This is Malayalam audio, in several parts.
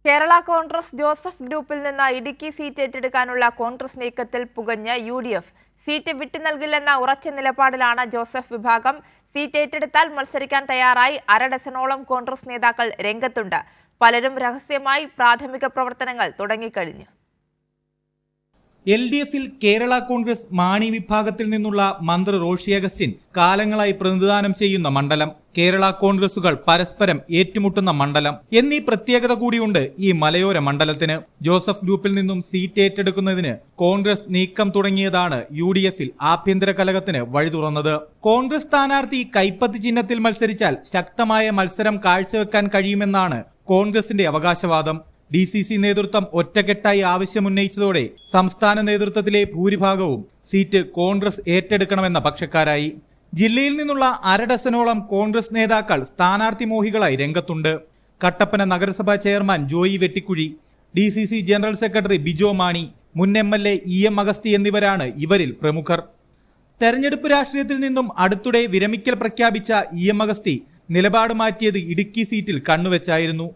കേരള കോൺഗ്രസ് ജോസഫ് ഗ്രൂപ്പിൽ നിന്ന് ഇടുക്കി സീറ്റ് ഏറ്റെടുക്കാനുള്ള കോൺഗ്രസ് നീക്കത്തിൽ പുകഞ്ഞ് UDF. സീറ്റ് വിട്ടു നൽകില്ലെന്ന ഉറച്ച നിലപാടിലാണ് ജോസഫ് വിഭാഗം. സീറ്റ് ഏറ്റെടുത്താൽ മത്സരിക്കാൻ തയ്യാറായി അരഡസനോളം കോൺഗ്രസ് നേതാക്കൾ രംഗത്തുണ്ട്. പലരും രഹസ്യമായി പ്രാഥമിക പ്രവർത്തനങ്ങൾ തുടങ്ങിക്കഴിഞ്ഞു. LDFിൽ കേരള കോൺഗ്രസ് മാണി വിഭാഗത്തിൽ നിന്നുള്ള മന്ത്രി റോഷി അഗസ്റ്റിൻ കാലങ്ങളായി പ്രതിനിധാനം ചെയ്യുന്ന മണ്ഡലം, കേരള കോൺഗ്രസുകൾ പരസ്പരം ഏറ്റുമുട്ടുന്ന മണ്ഡലം എന്നീ പ്രത്യേകത കൂടിയുണ്ട് ഈ മലയോര മണ്ഡലത്തിന്. ജോസഫ് ഗ്രൂപ്പിൽ നിന്നും സീറ്റ് ഏറ്റെടുക്കുന്നതിന് കോൺഗ്രസ് നീക്കം തുടങ്ങിയതാണ് UDFിൽ ആഭ്യന്തര കലഹത്തിന് വഴി തുറന്നത്. കോൺഗ്രസ് സ്ഥാനാർത്ഥി കൈപ്പത്തി ചിഹ്നത്തിൽ മത്സരിച്ചാൽ ശക്തമായ മത്സരം കാഴ്ചവെക്കാൻ കഴിയുമെന്നാണ് കോൺഗ്രസിന്റെ അവകാശവാദം. DCC നേതൃത്വം ഒറ്റക്കെട്ടായി ആവശ്യമുന്നയിച്ചതോടെ സംസ്ഥാന നേതൃത്വത്തിലെ ഭൂരിഭാഗവും സീറ്റ് കോൺഗ്രസ് ഏറ്റെടുക്കണമെന്ന പക്ഷക്കാരായി. ജില്ലയിൽ നിന്നുള്ള അരഡസനോളം കോൺഗ്രസ് നേതാക്കൾ സ്ഥാനാർത്ഥി മോഹികളായി രംഗത്തുണ്ട്. കട്ടപ്പന നഗരസഭാ chairman Joy Vettikuzhi, DCC general secretary Bijo Mani, മുൻ MLA EM അഗസ്തി എന്നിവരാണ് ഇവരിൽ പ്രമുഖർ. തെരഞ്ഞെടുപ്പ് രാഷ്ട്രീയത്തിൽ നിന്നും അടുത്തിടെ വിരമിക്കൽ പ്രഖ്യാപിച്ച EM അഗസ്തി നിലപാട് മാറ്റിയത് ഇടുക്കി സീറ്റിൽ കണ്ണുവെച്ചായിരുന്നു.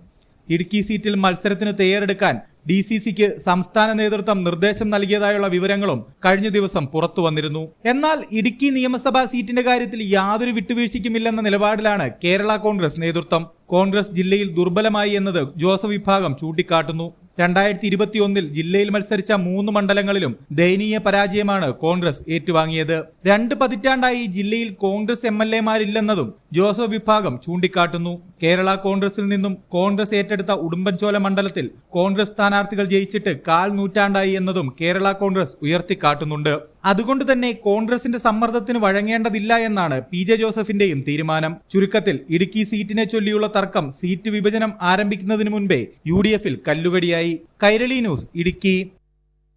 ഇടുക്കി സീറ്റിൽ മത്സരത്തിന് തയ്യാറെടുക്കാൻ DCCക്ക് സംസ്ഥാന നേതൃത്വം നിർദ്ദേശം നൽകിയതായുള്ള വിവരങ്ങളും കഴിഞ്ഞ ദിവസം പുറത്തു വന്നിരുന്നു. എന്നാൽ ഇടുക്കി നിയമസഭാ സീറ്റിന്റെ കാര്യത്തിൽ യാതൊരു വിട്ടുവീഴ്ചയ്ക്കുമില്ലെന്ന നിലപാടിലാണ് കേരള കോൺഗ്രസ് നേതൃത്വം. കോൺഗ്രസ് ജില്ലയിൽ ദുർബലമായി എന്നത് ജോസഫ് വിഭാഗം ചൂണ്ടിക്കാട്ടുന്നു. 2021 ജില്ലയിൽ മത്സരിച്ച 3 മണ്ഡലങ്ങളിലും ദയനീയ പരാജയമാണ് കോൺഗ്രസ് ഏറ്റുവാങ്ങിയത്. 2 പതിറ്റാണ്ടായി ജില്ലയിൽ കോൺഗ്രസ് MLA-മാരില്ലെന്നതും ജോസഫ് വിഭാഗം ചൂണ്ടിക്കാട്ടുന്നു. കേരള കോൺഗ്രസിൽ നിന്നും കോൺഗ്രസ് ഏറ്റെടുത്ത ഉടുമ്പൻചോല മണ്ഡലത്തിൽ കോൺഗ്രസ് സ്ഥാനാർത്ഥികൾ ജയിച്ചിട്ട് 1/4 നൂറ്റാണ്ടായി എന്നതും കേരള കോൺഗ്രസ് ഉയർത്തിക്കാട്ടുന്നുണ്ട്. അതുകൊണ്ട് തന്നെ കോൺഗ്രസിന്റെ സമ്മർദ്ദത്തിന് വഴങ്ങേണ്ടതില്ല എന്നാണ് PJ ജോസഫിന്റെയും തീരുമാനം. ചുരുക്കത്തിൽ ഇടുക്കി സീറ്റിനെ ചൊല്ലിയുള്ള തർക്കം സീറ്റ് വിഭജനം ആരംഭിക്കുന്നതിന് മുൻപേ UDFിൽ കല്ലുകടിയായി. കൈരളി ന്യൂസ്, ഇടുക്കി.